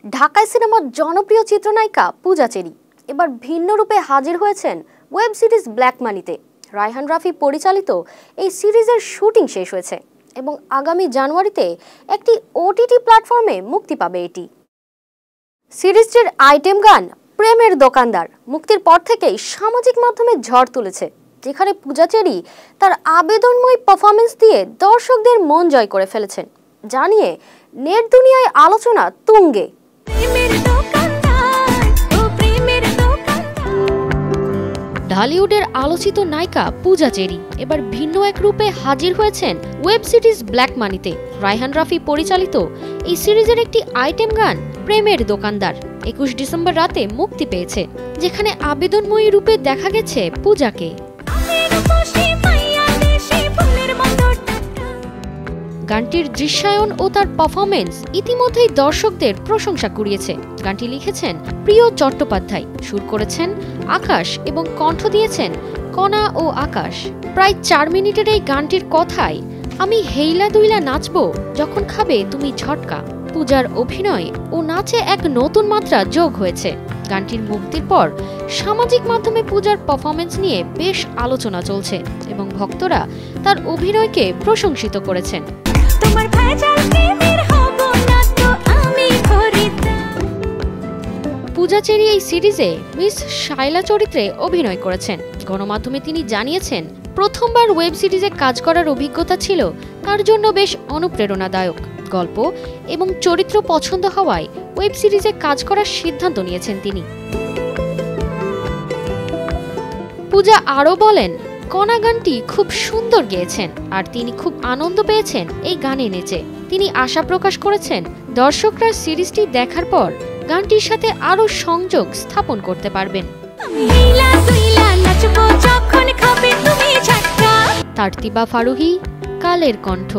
ঢাকাই সিনেমার জনপ্রিয় চিত্রনায়িকা পূজা চেরি এবার ভিন্ন রূপে হাজির হয়েছেন ওয়েব সিরিজ ব্ল্যাক মানিতে। রায়হান রাফি পরিচালিত এই সিরিজের শুটিং শেষ হয়েছে এবং আগামী জানুয়ারিতে একটি ওটিটি প্ল্যাটফর্মে মুক্তি পাবে এটি। সিরিজটির আইটেম গান প্রেমের দোকানদার মুক্তির পর থেকেই সামাজিক মাধ্যমে ঝড় তুলেছে, যেখানে পূজা চেরি তার আবেদনময়ী পারফরমেন্স দিয়ে দর্শকদের মন জয় করে ফেলেছেন, যা নিয়ে নেট দুনিয়ায় আলোচনা তুঙ্গে। ঢালিউডের আলোচিত নায়িকা পূজা চেরি এবার ভিন্ন এক রূপে হাজির হয়েছেন ওয়েব সিরিজ ব্ল্যাক মানিতে। রায়হান রাফি পরিচালিত এই সিরিজের একটি আইটেম গান প্রেমের দোকানদার 21 ডিসেম্বর রাতে মুক্তি পেয়েছে, যেখানে আবেদনময়ী রূপে দেখা গেছে পূজাকে। গানটির দৃশ্যায়ন ও তার পারফরমেন্স ইতিমধ্যেই দর্শকদের প্রশংসা কুড়িয়েছে। গানটি লিখেছেন প্রিয় চট্টোপাধ্যায়, সুর করেছেন আকাশ এবং কণ্ঠ দিয়েছেন কণা ও আকাশ। প্রায় 4 মিনিটের এই গানটির কথায় আমি হেইলা দুইলা নাচবো যখন খাবে তুমি ঝটকা। পূজার অভিনয় ও নাচে এক নতুন মাত্রা যোগ হয়েছে। গানটির মুক্তির পর সামাজিক মাধ্যমে পূজার পারফরমেন্স নিয়ে বেশ আলোচনা চলছে এবং ভক্তরা তার অভিনয়কে প্রশংসিত করেছেন। পূজা চেরি এই সিরিজে মিস শাইলা চরিত্রে অভিনয় করেছেন। গণমাধ্যমে তিনি জানিয়েছেন, প্রথমবার ওয়েব সিরিজে কাজ করার অভিজ্ঞতা ছিল তার জন্য বেশ অনুপ্রেরণাদায়ক। গল্প এবং চরিত্র পছন্দ হওয়ায় ওয়েব সিরিজে কাজ করার সিদ্ধান্ত নিয়েছেন তিনি। পূজা আরও বলেন, কণা গানটি খুব সুন্দর গেয়েছেন আর তিনি খুব আনন্দ পেয়েছেন এই গানে নেচে। তিনি আশা প্রকাশ করেছেন দর্শকরা সিরিজটি দেখার পর গানটির সাথে আরও সংযোগ স্থাপন করতে পারবেন। তারতিবা ফারুহি, কালের কণ্ঠ।